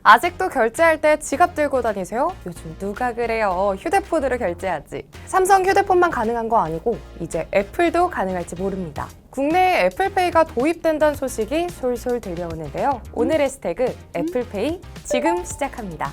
아직도 결제할 때 지갑 들고 다니세요? 요즘 누가 그래요? 휴대폰으로 결제하지. 삼성 휴대폰만 가능한 거 아니고 이제 애플도 가능할지 모릅니다. 국내에 애플페이가 도입된다는 소식이 솔솔 들려오는데요. 오늘의 스태그 애플페이 지금 시작합니다.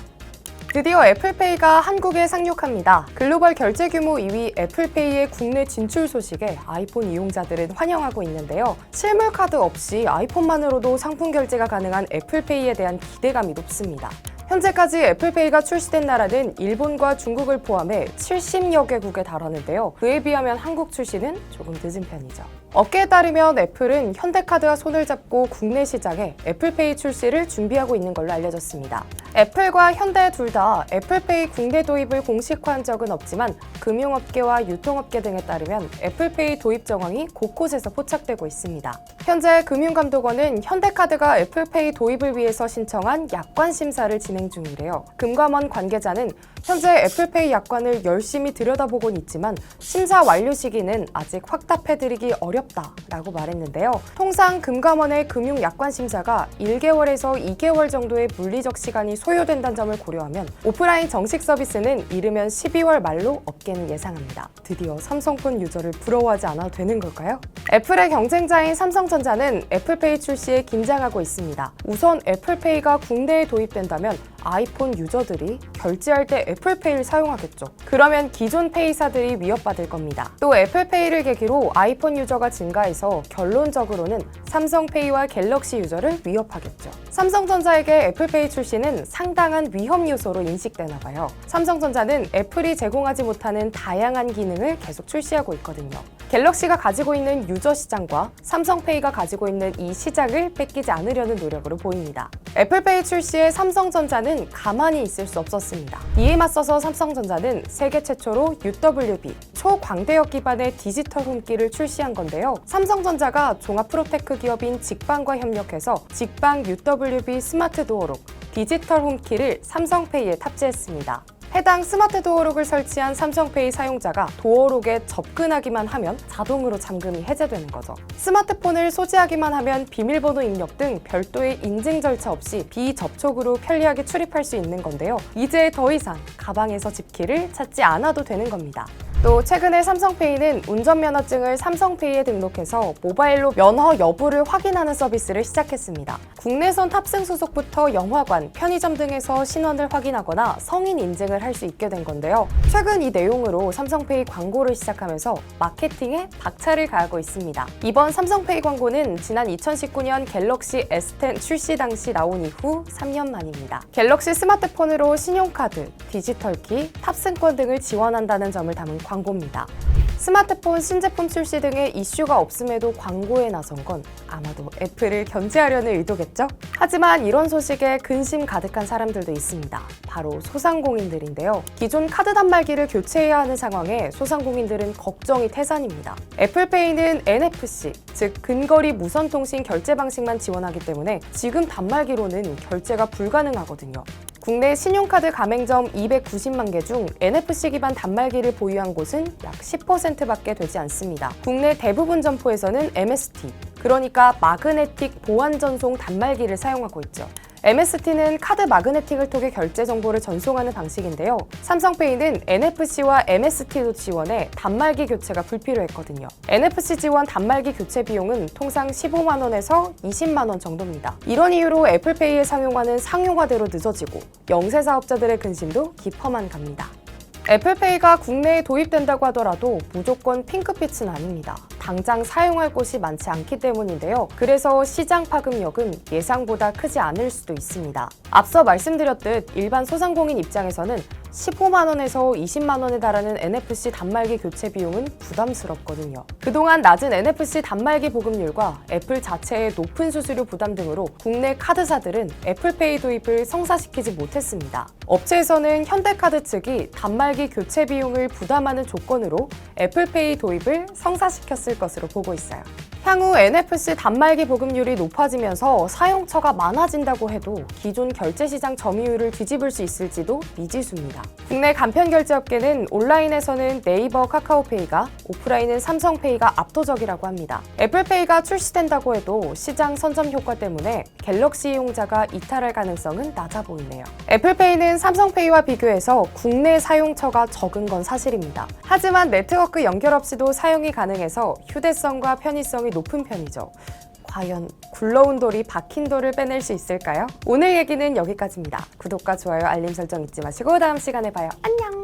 드디어 애플페이가 한국에 상륙합니다. 글로벌 결제 규모 2위 애플페이의 국내 진출 소식에 아이폰 이용자들은 환영하고 있는데요. 실물 카드 없이 아이폰만으로도 상품 결제가 가능한 애플페이에 대한 기대감이 높습니다. 현재까지 애플페이가 출시된 나라는 일본과 중국을 포함해 70여 개국에 달하는데요. 그에 비하면 한국 출시는 조금 늦은 편이죠. 업계에 따르면 애플은 현대카드와 손을 잡고 국내 시장에 애플페이 출시를 준비하고 있는 걸로 알려졌습니다. 애플과 현대 둘 다 애플페이 국내 도입을 공식화한 적은 없지만 금융업계와 유통업계 등에 따르면 애플페이 도입 정황이 곳곳에서 포착되고 있습니다. 현재 금융감독원은 현대카드가 애플페이 도입을 위해서 신청한 약관 심사를 진행 중이래요. 금감원 관계자는 현재 애플페이 약관을 열심히 들여다보곤 있지만 심사 완료 시기는 아직 확답해드리기 어렵다라고 말했는데요. 통상 금감원의 금융 약관 심사가 1개월에서 2개월 정도의 물리적 시간이 소요된다는 점을 고려하면 오프라인 정식 서비스는 이르면 12월 말로 업계는 예상합니다. 드디어 삼성폰 유저를 부러워하지 않아도 되는 걸까요? 애플의 경쟁자인 삼성전자는 애플페이 출시에 긴장하고 있습니다. 우선 애플페이가 국내에 도입된다면 아이폰 유저들이 결제할 때 애플페이를 사용하겠죠. 그러면 기존 페이사들이 위협받을 겁니다. 또 애플페이를 계기로 아이폰 유저가 증가해서 결론적으로는 삼성페이와 갤럭시 유저를 위협하겠죠. 삼성전자에게 애플페이 출시는 상당한 위험 요소로 인식되나 봐요. 삼성전자는 애플이 제공하지 못하는 다양한 기능을 계속 출시하고 있거든요. 갤럭시가 가지고 있는 유저 시장과 삼성페이가 가지고 있는 이 시장을 뺏기지 않으려는 노력으로 보입니다. 애플페이 출시에 삼성전자는 가만히 있을 수 없었습니다. 이에 맞서서 삼성전자는 세계 최초로 UWB, 초광대역 기반의 디지털 홈키를 출시한 건데요. 삼성전자가 종합 프로테크 기업인 직방과 협력해서 직방 UWB 스마트 도어록, 디지털 홈키를 삼성페이에 탑재했습니다. 해당 스마트 도어록을 설치한 삼성페이 사용자가 도어록에 접근하기만 하면 자동으로 잠금이 해제되는 거죠. 스마트폰을 소지하기만 하면 비밀번호 입력 등 별도의 인증 절차 없이 비접촉으로 편리하게 출입할 수 있는 건데요. 이제 더 이상 가방에서 집키를 찾지 않아도 되는 겁니다. 또 최근에 삼성페이는 운전면허증을 삼성페이에 등록해서 모바일로 면허 여부를 확인하는 서비스를 시작했습니다. 국내선 탑승 소속부터 영화관, 편의점 등에서 신원을 확인하거나 성인 인증을 할 수 있게 된 건데요. 최근 이 내용으로 삼성페이 광고를 시작하면서 마케팅에 박차를 가하고 있습니다. 이번 삼성페이 광고는 지난 2019년 갤럭시 S10 출시 당시 나온 이후 3년 만입니다. 갤럭시 스마트폰으로 신용카드, 디지털키, 탑승권 등을 지원한다는 점을 담은 광고입니다. 스마트폰 신제품 출시 등의 이슈가 없음에도 광고에 나선 건 아마도 애플을 견제하려는 의도겠죠? 하지만 이런 소식에 근심 가득한 사람들도 있습니다. 바로 소상공인들인데요. 기존 카드 단말기를 교체해야 하는 상황에 소상공인들은 걱정이 태산입니다. 애플페이는 NFC, 즉 근거리 무선통신 결제 방식만 지원하기 때문에 지금 단말기로는 결제가 불가능하거든요. 국내 신용카드 가맹점 290만 개 중 NFC 기반 단말기를 보유한 곳은 약 10%밖에 되지 않습니다. 국내 대부분 점포에서는 MST, 그러니까 마그네틱 보안 전송 단말기를 사용하고 있죠. MST는 카드 마그네틱을 통해 결제 정보를 전송하는 방식인데요. 삼성페이는 NFC와 MST도 지원해 단말기 교체가 불필요했거든요. NFC 지원 단말기 교체 비용은 통상 15만 원에서 20만 원 정도입니다. 이런 이유로 애플페이에 상용화는 상용화대로 늦어지고 영세 사업자들의 근심도 깊어만 갑니다. 애플페이가 국내에 도입된다고 하더라도 무조건 핑크빛은 아닙니다. 당장 사용할 곳이 많지 않기 때문인데요. 그래서 시장 파급력은 예상보다 크지 않을 수도 있습니다. 앞서 말씀드렸듯 일반 소상공인 입장에서는 15만 원에서 20만 원에 달하는 NFC 단말기 교체 비용은 부담스럽거든요. 그동안 낮은 NFC 단말기 보급률과 애플 자체의 높은 수수료 부담 등으로 국내 카드사들은 애플페이 도입을 성사시키지 못했습니다. 업체에서는 현대카드 측이 단말기 교체 비용을 부담하는 조건으로 애플페이 도입을 성사시켰을 것으로 보고 있어요. 향후 NFC 단말기 보급률이 높아지면서 사용처가 많아진다고 해도 기존 결제시장 점유율을 뒤집을 수 있을지도 미지수입니다. 국내 간편결제업계는 온라인에서는 네이버 카카오페이가, 오프라인은 삼성페이가 압도적이라고 합니다. 애플페이가 출시된다고 해도 시장 선점 효과 때문에 갤럭시 이용자가 이탈할 가능성은 낮아 보이네요. 애플페이는 삼성페이와 비교해서 국내 사용처가 적은 건 사실입니다. 하지만 네트워크 연결 없이도 사용이 가능해서 휴대성과 편의성이 높은 편이죠. 과연 굴러온 돌이 박힌 돌을 빼낼 수 있을까요? 오늘 얘기는 여기까지입니다. 구독과 좋아요, 알림 설정 잊지 마시고 다음 시간에 봐요. 안녕!